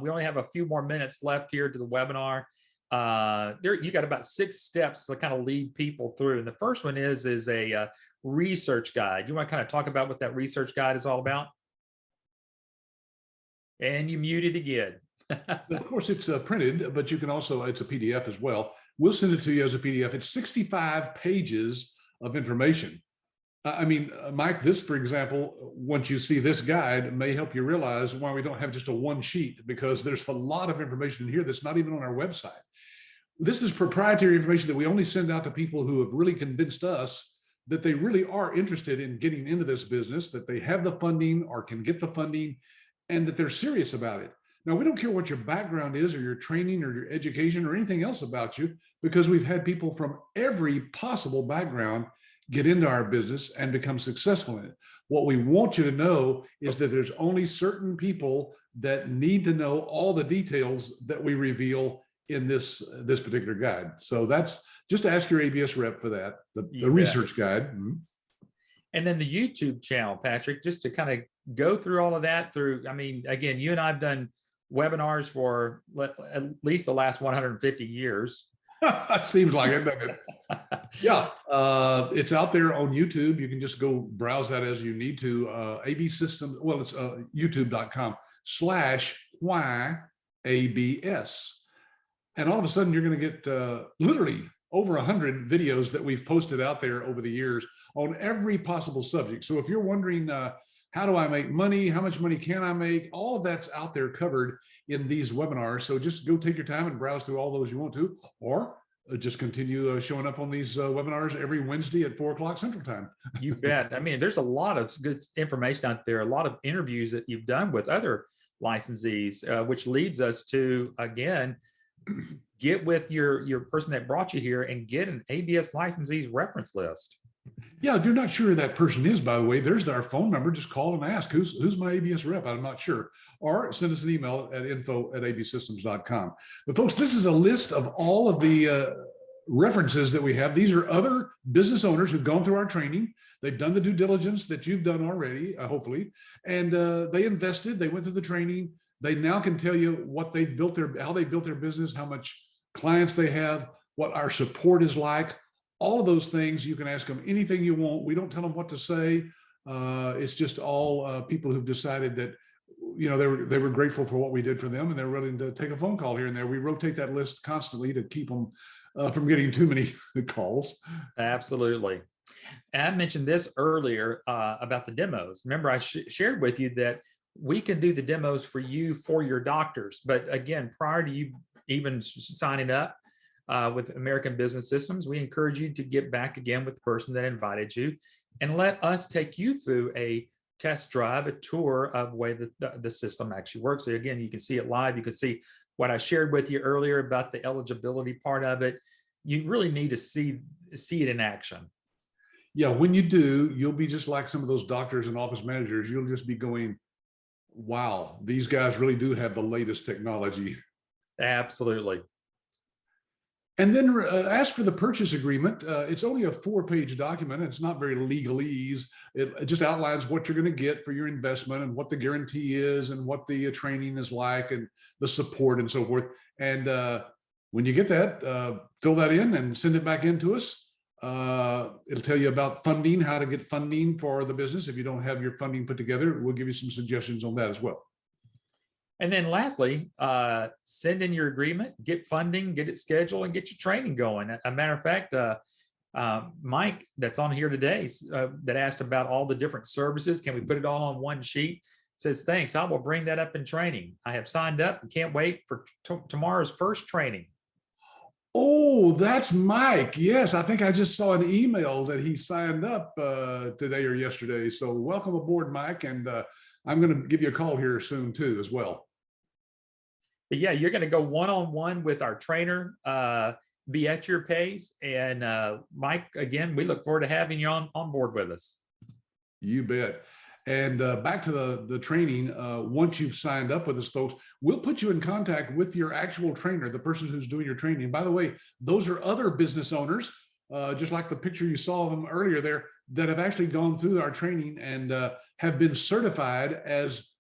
We only have a few more minutes left here to the webinar. You got about 6 steps to kind of lead people through. And the first one is a research guide. You want to kind of talk about what that research guide is all about? And you muted again. Of course, it's printed, but you can also, it's a PDF as well. We'll send it to you as a PDF. It's 65 pages of information. I mean, Mike, this, for example, once you see this guide, may help you realize why we don't have just a one sheet, because there's a lot of information in here that's not even on our website. This is proprietary information that we only send out to people who have really convinced us that they really are interested in getting into this business, that they have the funding or can get the funding, and that they're serious about it. Now, we don't care what your background is or your training or your education or anything else about you, because we've had people from every possible background get into our business and become successful in it. What we want you to know is that there's only certain people that need to know all the details that we reveal in this particular guide. So that's just ask your ABS rep for that, the research guide. And then the YouTube channel, Patrick, just to kind of go through all of that through, I mean, again, you and I've done webinars for at least the last 150 years. It seems like it, doesn't it? Yeah, it's out there on YouTube. You can just go browse that as you need to. AB Systems, well, it's youtube.com/whyabs. And all of a sudden, you're going to get literally over 100 videos that we've posted out there over the years on every possible subject. So if you're wondering, how do I make money? How much money can I make? All of that's out there covered in these webinars. So just go take your time and browse through all those you want to, or just continue showing up on these webinars every Wednesday at 4:00 Central Time. You bet. I mean, there's a lot of good information out there, a lot of interviews that you've done with other licensees, which leads us to, again, get with your person that brought you here and get an ABS licensees reference list. Yeah, if you're not sure who that person is, by the way, there's our phone number. Just call and ask, who's my ABS rep? I'm not sure. Or send us an email at info@absystems.com. But folks, this is a list of all of the references that we have. These are other business owners who've gone through our training. They've done the due diligence that you've done already, hopefully. And they invested, they went through the training. They now can tell you what they've built how they built their business, how much clients they have, what our support is like. All of those things, you can ask them anything you want. We don't tell them what to say. It's just all people who've decided that, you know, they were grateful for what we did for them, and they're willing to take a phone call here and there. We rotate that list constantly to keep them from getting too many calls. Absolutely. And I mentioned this earlier about the demos. Remember, I shared with you that we can do the demos for you, for your doctors. But again, prior to you even signing up with American Business Systems, we encourage you to get back again with the person that invited you and let us take you through a test drive, a tour of the way that the system actually works. So again, you can see it live. You can see what I shared with you earlier about the eligibility part of it. You really need to see it in action. Yeah, when you do, you'll be just like some of those doctors and office managers. You'll just be going, wow, these guys really do have the latest technology. Absolutely. And then ask for the purchase agreement. It's only a 4-page document. It's not very legalese. It just outlines what you're going to get for your investment and what the guarantee is and what the training is like and the support and so forth. And when you get that, fill that in and send it back in to us. It'll tell you about funding, how to get funding for the business. If you don't have your funding put together, we'll give you some suggestions on that as well. And then lastly, send in your agreement, get funding, get it scheduled, and get your training going. A matter of fact, Mike, that's on here today, that asked about all the different services. Can we put it all on one sheet? Says, thanks, I will bring that up in training. I have signed up and can't wait for tomorrow's first training. Oh, that's Mike. Yes, I think I just saw an email that he signed up today or yesterday. So welcome aboard, Mike. And I'm going to give you a call here soon too, as well. But yeah, you're going to go one-on-one with our trainer, be at your pace. And Mike, again, we look forward to having you on board with us. You bet. And back to the training, once you've signed up with us, folks, we'll put you in contact with your actual trainer, the person who's doing your training. By the way, those are other business owners, just like the picture you saw of them earlier there, that have actually gone through our training and have been certified as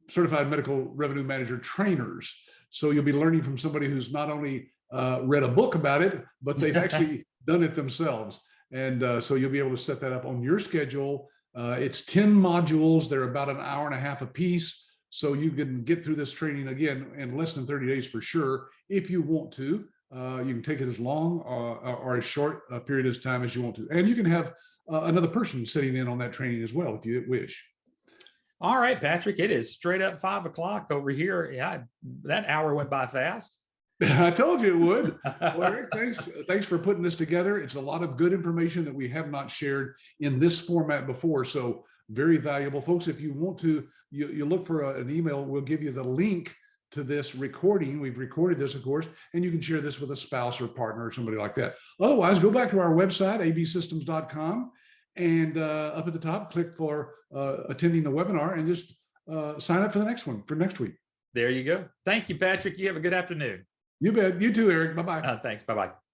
certified medical revenue manager trainers. So you'll be learning from somebody who's not only read a book about it, but they've actually done it themselves. And so you'll be able to set that up on your schedule. It's 10 modules. They're about an hour and a half a piece. So you can get through this training again in less than 30 days for sure. If you want to, you can take it as long or as short a period of time as you want to. And you can have another person sitting in on that training as well, if you wish. All right, Patrick, it is straight up 5 o'clock over here. Yeah, that hour went by fast. I told you it would. Well, Eric, thanks for putting this together. It's a lot of good information that we have not shared in this format before. So very valuable. Folks, if you want to, you look for an email, we'll give you the link to this recording. We've recorded this, of course, and you can share this with a spouse or partner or somebody like that. Otherwise, go back to our website, absystems.com, and up at the top, click for attending the webinar and just sign up for the next one for next week. There you go. Thank you, Patrick. You have a good afternoon. You bet. You too, Eric. Bye-bye. Thanks. Bye-bye.